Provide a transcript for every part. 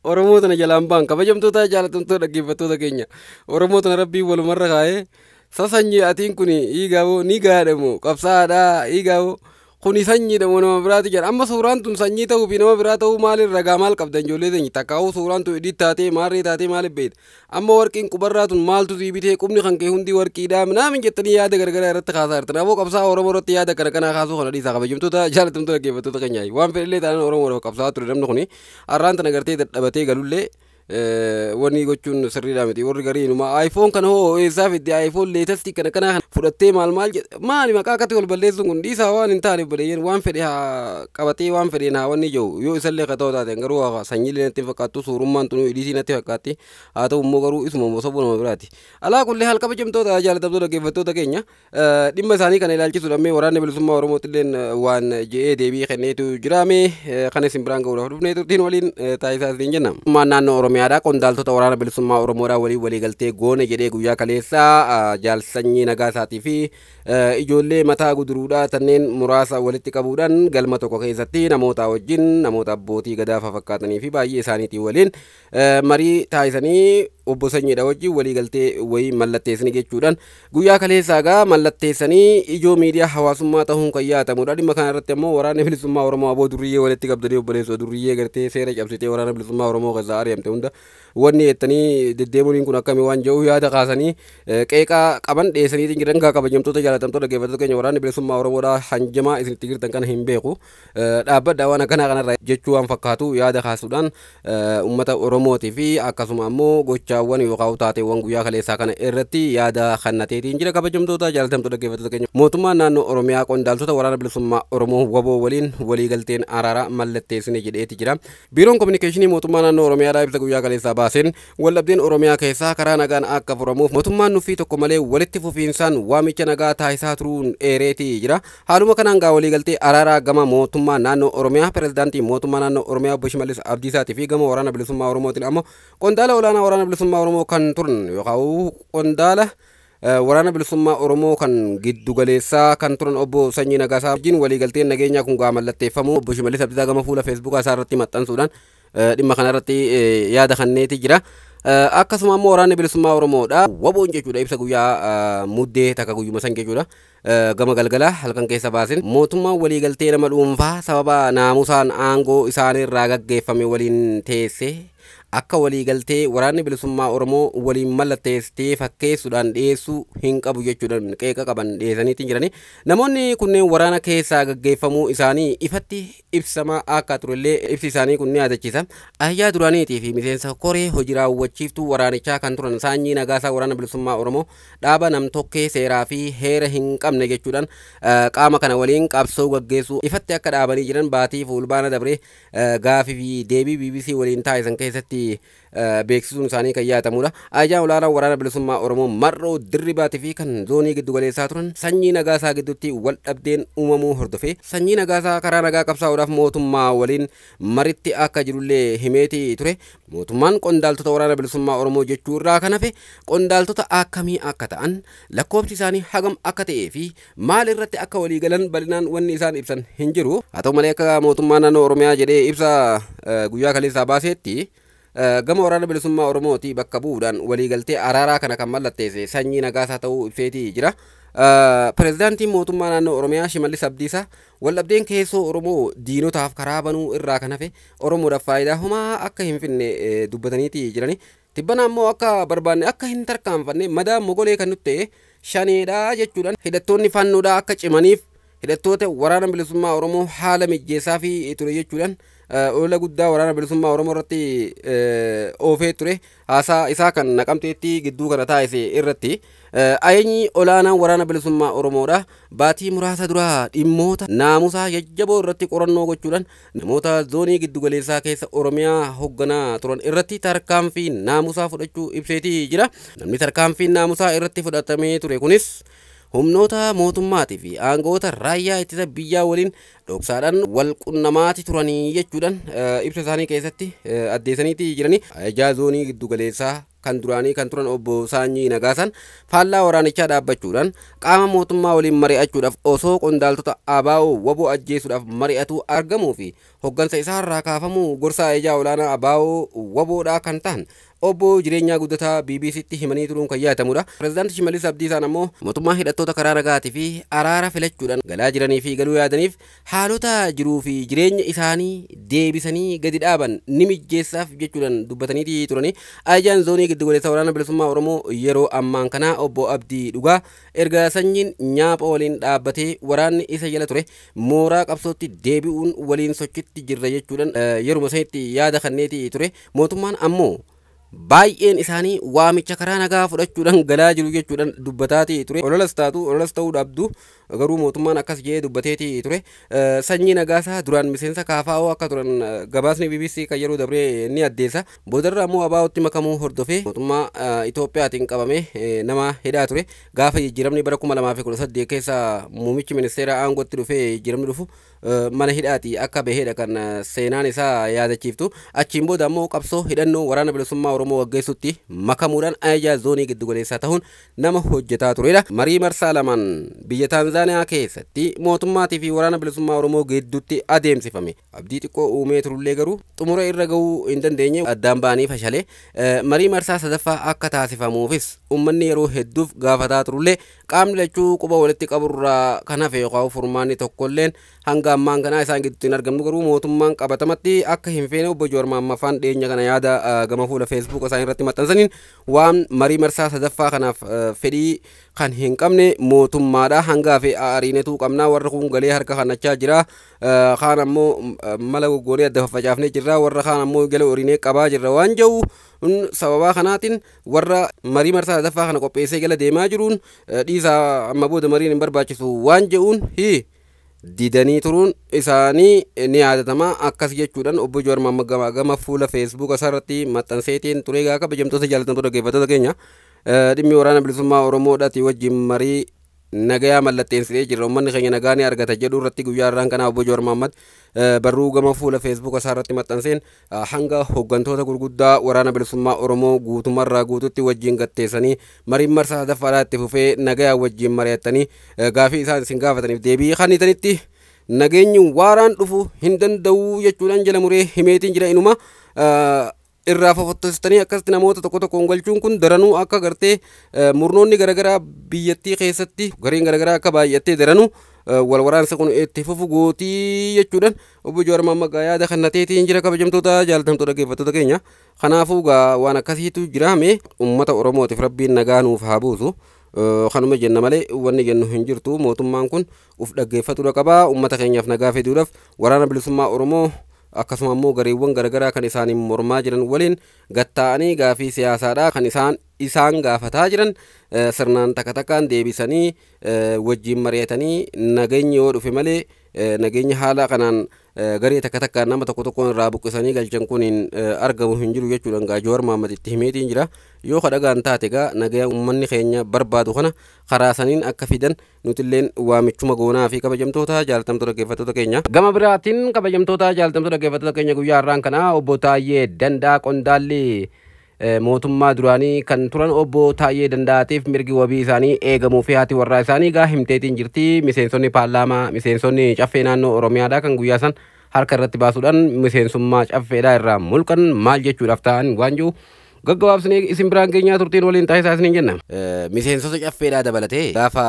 Oromoo tana jalaan baan kabajamtoota jaalatamtoota dhaggeeffattoota keenya Oromoo tana rabbii walumarra kaa'ee sasanyii atiin kun hiigaawoo ni gaadhamu qabsaadhaa hiigaawoo kuni sanyiidhamu nama biraati jedha amma suuraan tun sanyii ta'uu fi nama biraa ta'uu maaliin ragaa maal qabdan ijoollee teenya takkaa'uu suuraan tun idii taatee maarree taatee maaliif beekta amma warqiin qubarraa tun maaltu sii bitee qubni kan kee hundi warqiidhaa minaamin jettanii yaada garagaraa irratti kaasaa jirtan aboo qabsaa Oromoo irratti yaada kana kanaa kaasuu kana dhiisaa kabajamtoota jaalatamtoota dhaggeeffattoota keenyaa waan fedhillee taanaan Oromoo qabsaa ture namni kuni har'aan tana gartee dadhabatee galullee wanni gochuun sirriidhaa miti warri garii numa iPhone kana hoo eessaaf itti iPhone latest kana fudhattee maali maqaa akkatti wal balleessuun kun dhiisaa waan hin taaneef badeeyyen waan fedhe haa qabatee waan fedheen haa wanni jiru yoo isallee ka ta'u taate garuu sanyii natti fakkaattu suurummaan tunuu idisii natti fakkaatti haa ta'u immoo garuu isuma mosobuu nama biraati alaa kullee haal kabajamtoota jaalatamtoota dhaggeeffattoota keenya dhimma isaanii kana ilaalchisuudhaan waraanni bilisummaa Oromootti illeen waan je'ee deebii kenneetu jiraame kan isin biraan ga'uudhaaf dhufnee turtiin waliin taasisaa isin jenna naannoo Oromiyaadhaa qondaaltota waraana bilisummaa Oromoodhaa walii galtee goone jedhee guyyaa kaleessaa jaalsanyii nagaa isaatii fi ijoollee mataa guduruudhaa tanneen muraasa walitti qabuudhaan galma tokko keessatti namoota wajjin namoota abbootii gadaa fakkaatanii fi baay'ee isaaniitii waliin marii taasisanii obbo Sanyiidha wajjin walii galtee wayii mallatteessanii jechuudhaan guyyaa kaleessaa gaa mallatteessanii ijoo miidiyaa hawaasummaa ta'uun kan yaatamudha dhimma kana irratti ammoo waraanni bilisummaa Oromoo aboo durriyyee walitti qabdanii obboleessoo durriyyee gartee seera cabsitee waraana bilisummaa Oromoo keessaa ari'amte hunda wanni jettanii deddeemuun kun akkami waan jedhu yaada kaasanii qeeqaa qaban dhiyeessaniitiin jiran gaa kabajamtoota jaalatamtoota dhaggeeffattoota keenya waraanni bilisummaa Oromoodhaa hanjamaa isinitti girtan kana hin beeku dhaabbadhaa waan akkanaa kanarraa jechuu waan fakkaatu yaada kaasuudhaan uummata Oromootii fi akkasuma ammoo gochaawwan yookaan taateewwan guyyaa kaleessaa kana irratti yaada kennateetiin jira kabajamtoota jaalatamtoota dhaggeeffattoota keenya mootummaan naannoo Oromiyaa qondaaltota waraana bilisummaa Oromoo waboo waliin waliigalteen araaraa mallatteessine jedheeti jira biiroon kominikeeshinii mootummaa naannoo Oromiyaadhaa ibsa guyyaa kaleessaa baaseen waldhabdeen Oromiyaa keessaa karaa nagaan akka furamuuf mootummaan nuffii tokko malee walitti fufiinsaan waamicha nagaa taasisaa turuun eereeti jira haaluma kanaan gaa waliigaltee araaraa gama mootummaa naannoo Oromiyaa pirezidaantii mootummaa naannoo Oromiyaa Obbo Shimallis Abdiisaatii fi gama waraana bilisummaa Oromootiin ammoo qondaala olaanaa waraana bilisummaa Oromoo kan turan yookaan qondaala waraana bilisummaa Oromoo kan giddu galeessaa kan turan obbo Sanyii Nagaasaa wajjin waliigalteen nageenyaa kun gaa mallatteeffamu Obbo Shimallis Abdiisaa gama fuula Facebook isaa irratti maxxansuudhaan dhimma kana irratti yaada kenneeti jira akkasuma ammoo waraanni bilisummaa Oromoodha waboon jechuudha ibsa guyyaa muddee takka guyyuma san jechuudha gama galgala halkan keessa baasin mootummaan waliigaltee nama dhuunfaa sababa naamusaan aangoo isaaniirraa gaggeeffame waliin teesse akka waliigaltee waraanni bilisummaa Oromoo waliin mallatteessitee fakkeessuudhaan dhiyeessuu hin qabu jechuudhaan qeeqa qaban dhiyeessaniitiin jirani namoonni kunneen waraana keessaa gaggeeffamuu isaanii ifatti ibsamaa akka turellee ibsi isaanii kun ni yaadachiisa ayyaa duraaniitii fi miseensa koree hojii raawwachiiftuu waraanichaa kan turan Sanyii Nagaasaa waraana bilisummaa Oromoo dhaaba namtokkee seeraa fi heera hin qabne jechuudhaan qaama kana waliin qabsoo gaggeessuu ifatti akka dhaabanii jiran baatii fulbaana dabree gaafii fi deebii BBC waliin taasisan keessatti beeksisuun isaanii kan yaatamudha. Ajajaan olaanaa waraana bilisummaa Oromoo marroo dirribaatii fi kan zoonii giddu galeessaa turan Sanyii Nagaasaa gidduutti wal dhabdeen uumamuu hordofee Sanyii Nagaasaa karaa nagaa qabsaa'uudhaaf mootummaa waliin maritti akka jirullee himeetii ture. Mootummaan qondaaltota waraana bilisummaa Oromoo jechuu irraa kan hafe qondaaltota akkamii akka ta'an lakkoofsi isaanii hagam akka ta'ee fi maal irratti akka waliigalan bal'inaan wanni isaan ibsan hin jiru. Haa ta'u malee akka mootummaa naannoo Oromiyaa jedhee ibsa guyyaa kaleessaa baaseetti gama waraana bilisummaa Oromooti bakka bu'uudhaan waliigaltee araaraa kana kan mallatteesse Sanyii Nagaasaa ta'uu ibseetii jira. Pirezidaantiin mootummaa naannoo Oromiyaa Shimallis Abdiisaa waldhabdeen keessoo Oromoo diinotaaf karaa banuu irraa kan hafe Oromoodhaaf faayidaa homaa akka hin finne dubbataniitii jirani. Tibbana ammoo akka barbaanne akka hin tarkaanfanne madaa mogolee kan nutti ta'e shaneedhaa jechuudhaan hidhattoonni fannoodhaa akka cimaniif hidhattoota waraana bilisummaa Oromoo haala mijjeessaa fi ture jechuudhaan ola guddaa waraana bilisummaa Oromoo irratti oofee ture haasaa isaa kan Naqamteetti gidduu kana taasise irratti ayyaanni olaanaan waraana bilisummaa Oromoodha baatii muraasa duraa dhimmoota naamusaa jajjaboo irratti qorannoo gochuudhaan namoota zoonii giddu galeessaa keessa Oromiyaa hoogganaa turan irratti tarkaanfii naamusaa fudhachuu ibseetii jira namni tarkaanfii naamusaa irratti fudhatamee ture kunis humnoota mootummaatii fi aangoota raayyaa ittisa biyyaa waliin dhoksaadhaan wal qunnamaati turanii jechuudhaan ibsa isaanii keessatti addeessaniiti jiranii. Ajajaa zoonii giddu galeessaa kan duraanii kan turan obbo Saanyii Nagaasan faallaa waraanichaa dhaabbachuudhaan qaama mootummaa waliin mari'achuudhaaf osoo qondaaltota ABO waboo ajjeesuudhaaf mari'atu argamuu fi hoggansa isaarraa kaafamuu gorsaa ajajaa olaanaa ABO waboodhaa kan ta'an obbo Jireenyaa Guddataa BBCtti himanii turuun kan yaatamudha. Pireezidaantii Shimallis Abdiisaan ammoo mootummaa hidhattoota karaa nagaatii fi araara filachuudhaan galaa jiranii fi galuu yaadaniif haalota jiruu fi jireenya isaanii deebisanii gadi dhaaban ni mijjeessaaf jechuudhaan dubbatanii turanii. Ajajaan zoonii giddu galeessaa waraana bilisummaa Oromoo yeroo ammaan kana obbo Abdii Dhugaa erga sanyiin nyaapha waliin dhaabbatee waraanni isa jala ture mooraa qabsootti deebi'uun waliin sochitti jirra jechuudhaan yeruma sanitti yaada kanneeti ture. Mootummaan ammoo baay'een isaanii waamicha karaa nagaa fudhachuudhaan galaa jiru jechuudhaan dubbataati ture. Ololas ta'uu dhabdu garuu mootummaan akkas jedhee dubbateeti ture. Sanyii Nagaasaa duraan miseensa KFO akka turan gabaasni BBC kan yeroo dabree ni addeessa. Boodarra ammoo ABO'tti makamuu hordofee mootummaa Itoophiyaatiin qabame nama hidhaa ture. Gaafa jijjiiramni bara 2018 keessa muummichi ministeera aangootti dhufee jijjiiramni dhufu mana hidhaati akka baheedha kan seenaan isaa yaadachiiftu. Achiin booda ammoo qabsoo hidhannoo waraana bilisummaa Oromoo waggeessutti makamuudhaan ajajaa zoonii giddu galeessaa ta'uun nama hojjetaa turedha. Marii marsaa lamaan biyya Taanzaaniyaa keessatti mootummaatii fi waraana bilisummaa Oromoo gidduutti adeemsifame abdii xiqqoo uumee turullee garuu xumura irra gahuu hin dandeenye addaan ba'anii fashalee. Marii marsaa sadaffaa akka taasifamuufis uummanni yeroo hedduuf gaafataa turullee qaamni lachuu quba walitti qaburraa kan hafe yookaan furmaanni tokkolleen hanga ammaan kana isaan gidduutti hin argamnu. Garuu mootummaan qabatamatti akka hin feene obbo Jowaar Maammaffaan dhiyeenya kana yaada gama fuula Facebook isaan irratti maxxansaniin waan marii marsaa sadaffaa kanaaf fedhii kan hin qabne mootummaadha. Hangaa fi ariinetu qabnaa warra kun galee harka kannachaa jira. Kaan ammoo mala goggoonee adda faffacaafnee jirra. Warra kaan ammoo gala oriinee qabaa jirra waan jedhu sababaa kanaatiin warra marii marsaa sadaffaa kana qopheessee gala deemaa jiruun dhiisaa amma booda mariin hin barbaachisu waan jedhuun didanii turuun isaanii ni yaadatama. Akkas jechuudhaan obbo Jowaar Maammaa gama fuula Facebook isaarratti maxxanseetiin ture. Gaa kabajamtoota jaallatamtoota dhaggeeffattoota keenya dhimmi waraana bilisummaa Oromoodhaati wajjin marii nagayaa mallatteessee jirra. Uummanni keenya nagaa ni argata jedhu irratti guyyaa irraan kana obbo Jowaar Maammaa barruu gama fuula Facebook isaarratti maxxanseen hanga hooggantoota gurguddaa waraana bilisummaa Oromoo guutumarraa guututti wajjin gatteessanii mariin marsaa sadaffaadhaatti fufee nagayaa wajjin mari'attanii gaafii isaan isin gaafataniif deebii kennitanitti nageenyi waaraan dhufu hin danda'u jechuudhaan jala muree himeetiin jira. Inuma irraa fofottostanii akkasitti namoota tokko tokkoon galchuun kun daranuu akka gartee murnoonni garaagaraa biyyattii keessatti gareen garaagaraa akka baay'attee daranuu wal waraansa kun itti fufu gootii jechuudhaan obbo Jowaar Maammaa yaada kennateetiin jira. Kabajamtoota jaallatamtoota dhaggeeffattoota keenya kanaafuu waan akkasiitu jiraame uummata Oromootiif rabbiin nagaa nuuf haa buusu. Kanuma jenna malee wanni jennu hin jirtu. Mootummaan kun uf dhaggeeffatudha qabaa. Uummata keenyaaf nagaa fiduudhaaf waraana bilisummaa Oromoo akkasuma ammoo gareewwan garaagaraa kan isaaniin mormaa jiran waliin gatta'anii gaafii siyaasaadhaa kan isaan gaafataa jiran sirnaan takka takkaan deebisanii wajjin mari'atanii nageenyi yoo dhufe malee nageenya haala kanaan garee takka takkaan nama tokko tokkoon irraa buqqisanii galchan kun argamu hin jiru jechuudhaan gaa Jowaar Maammaa itti himeetiin jira. Yoo kadhagaan taate gaa nagaya uummanni keenya barbaadu kana karaasaniin akka fidan nutilleen waamichuma goonaa fi kabajamtoota jaallatamtoota dhaggeeffattoota keenya. Gama biraatiin kabajamtoota jaallatamtoota dhaggeeffattoota keenya guyyaa har'aan kana obbo Taayyee Danda'a qondaalli mootummaa duraanii kan turan obbo Taayyee Danda'aatiif mirgi wabii isaanii eegamuu fi haati warraa isaanii gaa himteetiin jirti. Miseensonni paarlaamaa miseensonni caffee naannoo Oromiyaadhaa kan guyyaa san harka irratti baasuudhaan miseensummaa caffeedhaa irraa mulqan maal jechuudhaaf ta'an waan jiru gaggabaabsinee isin biraan keenyaa turtiin waliin taasisaa isiniin jenna. Miseensota caffeedhaa dabalatee gaafa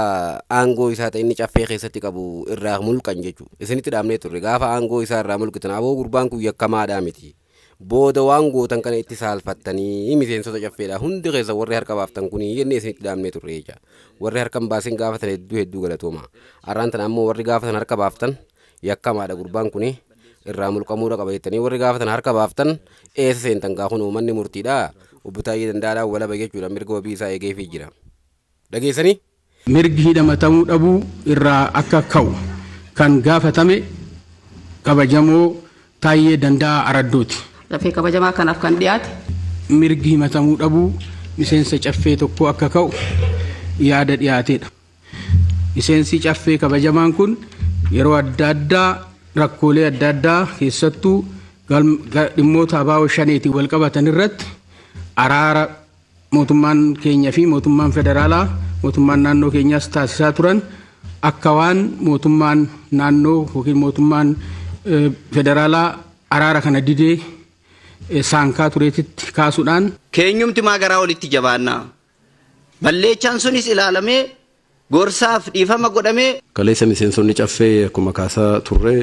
aangoo isaa ta'e inni caffee keessatti qabu irraa mulqan jechuu isinitti dhaabnee turre. Gaafa aangoo isaa irraa mulqitan aboo gurbaan kun yakkamaadhaa miti. Booda waan gootan kana itti saalfattanii miseensota caffeedhaa hundi keessa warri harka baaftan kun jennee isinitti dhaabnee turre jecha. Warri harka hin baasin gaafatan hedduu galatooma. Arraan tana ammoo warri gaafatan harka baaftan yakkamaadha gurbaan kun irraa mulqamuudha qaba jettanii warri gaafatan harka baaftan eessa seentan gaa kun uummanni murtiidha. Obbo Taayyee Danda'aadhaan walaba jechuudha mirga wabii isaa eegeefii jira. Dhageessanii mirgi hidhamatamuu dhabuu irraa akka ka'u kan gaafatame kabajamoo Taayyee Danda'aa Araddooti. Caffee kabajamaa kanaaf kan dhiyaate mirgi himatamuu dhabuu miseensa caffee tokko akka ka'u yaada dhiyaateedha. miseensi caffee kabajamaan kun yeroo adda addaa rakkoolee adda addaa keessattuu dhimmoota abaa'oo shaneetiin wal qabatan irratti araara mootummaan keenya fi mootummaan federaalaa mootummaan naannoo keenyaas taasisaa turan akka waan mootummaan naannoo yookiin mootummaan federaalaa araara kana didee saankaa tureetitti kaasuudhaan keenyumti maagaraa walitti jabaannaa balleechaan sunis ilaalamee gorsaaf dhiifama godhamee kaleessa miseensonni caffee akkuma kaasaa turre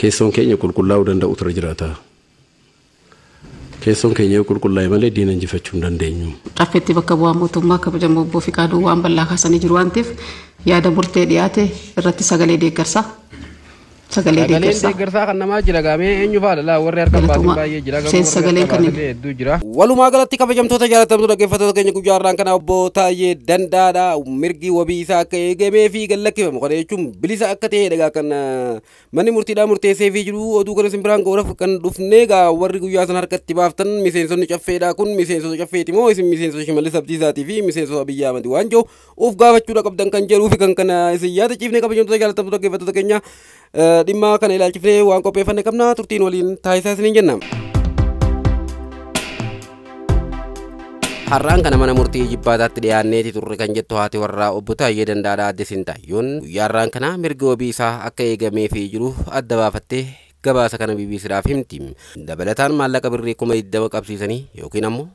keessoon keenya qulqullaa'uu danda'u ture jiraata. Keessoon keenya qulqullaa'e malee diina injifachuu hin dandeenyu. Caffeetti bakka bu'aa mootummaa kabajamoo obbo Fiqaaduu waan bal'aa kaasanii jiru waan ta'eef yaada murtee dhiyaate irratti sagalee deeggarsaa. Sagalee deeggarsaa kan namaa jira gaamee eenyu faadha warri harkaan baasin baay'ee jira sagaleen kan hedduu jira. Walumaa galatti kabajamtoota jaalatamtoota dhaggeeffattoota keenya guyyaa har'aan kana obbo Taayyee Dandaadha mirgi wabii isaa akka eegamee fi gallakkifamu kana jechuun bilisa akka ta'e dhagaa kan manni murtiidhaa murteessee fi jiru oduu kana simbiraan ga'uudhaaf kan dhufnee gaa warri guyyaa sana harkatti baaftan miseensonni caffeedha kun miseensota caffeeti moo isin miseensota Shimallis Abdiisaatii fi miseensota Abiyyi Ahmad waan jiru of gaafachuudha qabdan kan jedhuu fi kan kana isin yaada ciifnee kabajamtoota jaalatamtoota dhaggeeffattoota keenya dhimma kana ilaalchifnee waan qopheeffanne qabna turtiin waliin taasisaa isiniin jenna. Har'aan kana mana murtii jibbaataatti dhiyaanneeti turre kan jettu haati warraa obbo Taayyee Dandaadhaa adde Sintaayyoon guyyaa har'aan kana mirga wabii isaa akka eegamee fi jiru adda baafattee gabaasa kana BBCdhaaf himti. Dabalataan maallaqa birrii 20 qabsiisanii yookiin ammoo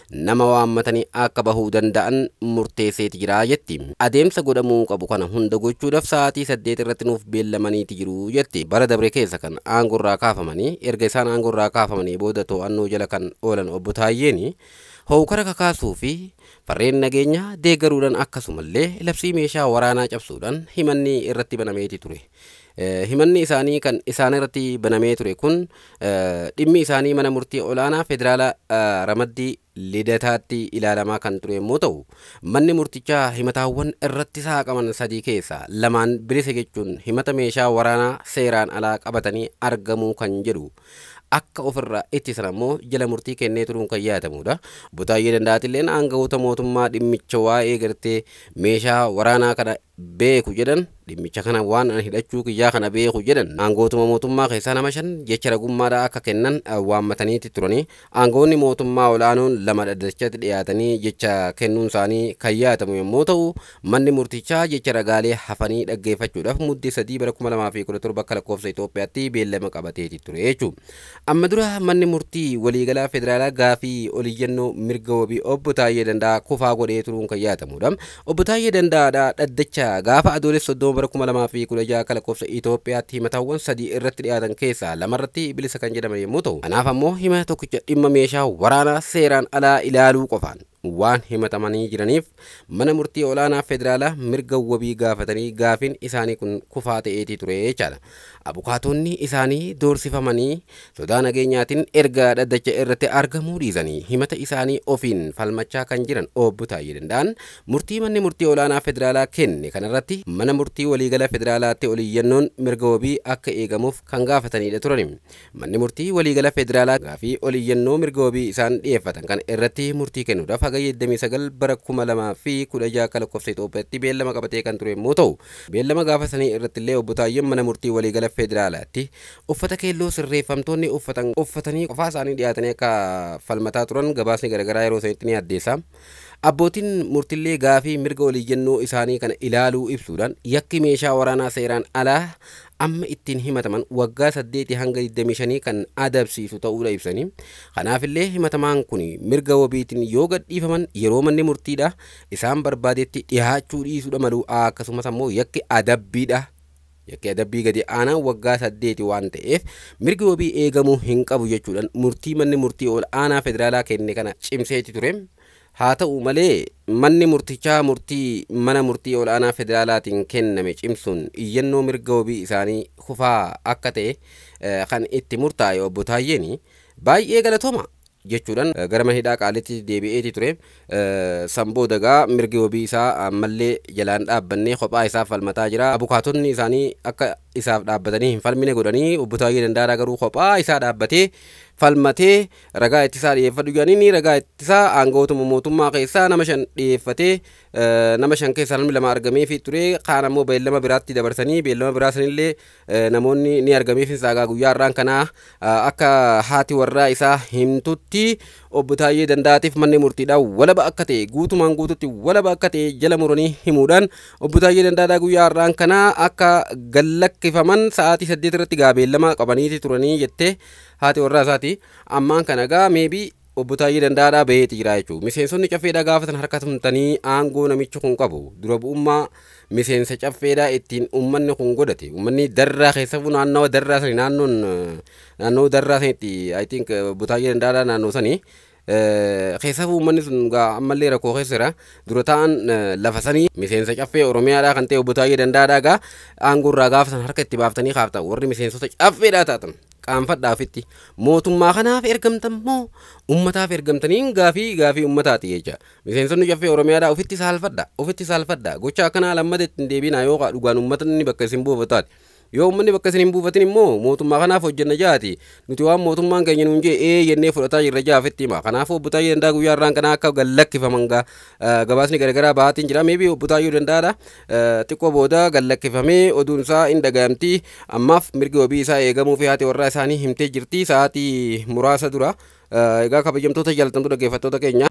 nama waammatanii akka bahuu danda'an murteesseeti jira jetti. Adeemsa godhamuu qabu kana hunda gochuudhaaf sa'aatii 8 irratti nuuf beellamaniiti jiru jetti. Bara dabre keessa kan aangorraa kaafamanii erga isaan aangorraa kaafamanii booda to'annoo jala kan oolan obbo Taayyeen hookara kakaasuu fi farreen nageenya deeggaruudhaan akkasumallee labsii meeshaa waraanaa cabsuudhaan himanni irratti banameeti ture. Himanni isaanii kan isaan irratti banamee ture kun dhimmi isaanii mana murtii olaanaa federaalaa Ramaddii Lidataatti ilaalamaa kan ture yommuu ta'u manni murtichaa himataawwan irratti saaqaman sadii keessaa lamaan bilisa jechuun himata meeshaa waraanaa seeraan alaa qabatanii argamuu kan jedhu akka ofirraa ittisan ammoo jala murtii kennee turuun kan yaadatamudha. Obbo Taayyee Danda'aatilleen aangawoota mootummaa dhimmicha waa'ee gartee meeshaa waraanaa kana beeku jedhan dhimmicha kana waan hidhachuu kiyyaa kana beeku jedhan aangawootuma mootummaa keessaa nama 5 jecha ragummaadhaa akka kennan waammataniiti turanii aangawoonni mootummaa olaanoon lama dhaddachatti dhiyaatanii jecha kennuun isaanii kan yaadatamu yommuu ta'u manni murtichaa jecha ragaalee hafanii dhaggeeffachuudhaaf muddee 3 bara 2017 akka lakkoofsa Itoophiyaatti beellama qabateeti ture jechuudha. Amma dura manni murtii waliigalaa federaalaa gaafii oliyyannoo mirga wabii obbo Taayyee Danda'aa kufaa godhee turuun kan yaadatamudha. Obbo Taayyee Danda'aadhaa dhaddacha gaafa adoolessa 30 bara 2016 akka lakkoofsa Itoophiyaatti himataawwan 3 irratti dhiyaatan keessaa 2 irratti bilisa kan jedhaman yommuu ta'u kanaaf ammoo hima tokkicha dhimma meeshaa waraanaa seeraan alaa ilaaluu qofaan waan himatamanii jiraniif mana murtii olaanaa federaalaa mirga wabii gaafatanii gaafiin isaanii kun kufaa ta'eeti ture jechaadha. Abukaatonni isaanii doorsifamanii sodaa nageenyaatiin erga dhaddacha irratti argamuu dhiisanii himata isaanii ofiin falmachaa kan jiran obbo Taayyee Danda'aan murtii manni murtii olaanaa federaalaa kenne kanarratti mana murtii waliigala federaalaatti oliyyannoon mirga wabii akka eegamuuf kan gaafatanidha turan. Manni murtii waliigala federaalaa gaafii oliyyannoo mirga wabii isaan dhiyeeffatan kan irratti murtii kennuudhaaf hagayya 29 bara 2016 akka lakkoofsa Itoophiyaatti beellama qabatee kan ture yommuu ta'u beellama gaafa sanii irratti illee obbo Taayyeen mana murtii waliigala federaalaatti uffata keelloo sirreeffamtoonni uffatanii qofaa isaanii dhiyaatanii akka falmataa turan gabaasni garaagaraa yeroo sanitti ni addeessa. Abbootiin murtillee gaafii mirga oliyyannoo isaanii kana ilaaluu ibsuudhaan yakki meeshaa waraanaa seeraan alaa amma ittiin himataman waggaa 8 hanga 25 kan adabsiisu ta'uudha ibsanii kanaafillee himatamaan kun mirga wabiitiin yoo gadhiifaman yeroo manni murtiidha isaan barbaadetti dhiyaachuu dhiisuudha malu akkasumas ammoo yakki adabbiidha. Yakki adabbii gadi aanaa waggaa 8 waan ta'eef mirgi wabii eegamuu hin qabu jechuudhaan murtii manni murtii ol aanaa federaalaa kenne kana cimseeti ture. Haa ta'u malee manni murtichaa murtii mana murtii olaanaa federaalaatiin kenname cimsuun iyyannoo mirga wabii isaanii kufaa akka ta'e kan itti murtaa'e obbo Taayyeen baay'ee galatooma jechuudhaan gara mana hidhaa qaalitti deebi'eeti ture. Samboo dagaa mirgi wabii isaa ammallee jalaan dhaabbannee kophaa isaaf falmataa jira. Abukaatonni isaanii akka isaaf dhaabbatanii hin falmine godhanii obbo Taayyee Danda'aa garuu kophaa isaa dhaabbatee falmatee ragaa ittisaa dhiyeeffadhu jedhanii ragaa ittisaa aangootuma mootummaa keessaa nama 5 dhiyeeffatee nama 5 keessaa namni 2 argamee fi ture kaan ammoo beellama biraatti dabarsanii beellama biraa sanillee namoonni ni argamee fi saagaa guyyaa irraan kanaa akka haati warraa isaa himtutti obbo Taayyee Danda'aatiif manni murtiidhaa walaba akka ta'e guutumaan guututti walaba akka ta'e jala muranii himuudhaan obbo Taayyee Danda'aadhaa guyyaa irraan kanaa akka gallakkifaman sa'aatii 8 irratti beellama qabaniiti turanii jettee haati warraa isaati ammaan kana meebii obbo Taayyee Danda'aadhaa baheeti jira jechuudha. Miseensonni caffeedhaa gaafatan harka tumtanii aangoo namichi kun qabu dura bu'ummaa miseensa caffeedhaa ittiin uummanni kun godhate uummanni darraa keessatti naannawa darraa sanii naannoo darraa sanitti I think obbo Taayyee Danda'aadhaa naannoo sanii keessatti uummanni sun ammallee rakkoo keessa jira dura ta'an lafa sanii miseensa caffee Oromiyaadhaa kan ta'e obbo Taayyee Danda'aadhaa aangoo irraa gaafatan harka itti baaftanii kaafta warri miseensota caffeedhaa taatan. Qaanfadhaafitti mootummaa kanaaf ergamtan moo ummataaf ergamtaniin gaafii ummataati jecha miseensonni caffee Oromiyaadhaa ofitti saalfadha gocha akkanaa lammadeetti hin deebinaa yoo dhugaan ummatni bakka isin buufataati yoo ummanni bakka isin hin buufatin immoo mootummaa kanaaf hojjenna jaati nuti waan mootummaan keenya nuun jee jennee fudhataa jirra jaafitti hima kanaaf obbo Taayyee Danda'aa guyyaa irraan kanaa akka gallakkifaman gabaasni garagaraa baatiin jira meebii obbo Taayyee Danda'aadha xiqqoo booda gallakkifamee oduun isaa hin dhaga'amti ammaaf mirgi wabii isaa eegamuu fi haati warraa isaanii himtee jirti sa'aatii muraasa dura egaa kabajamtoota jaallatamtoota dhaggeeffattoota keenya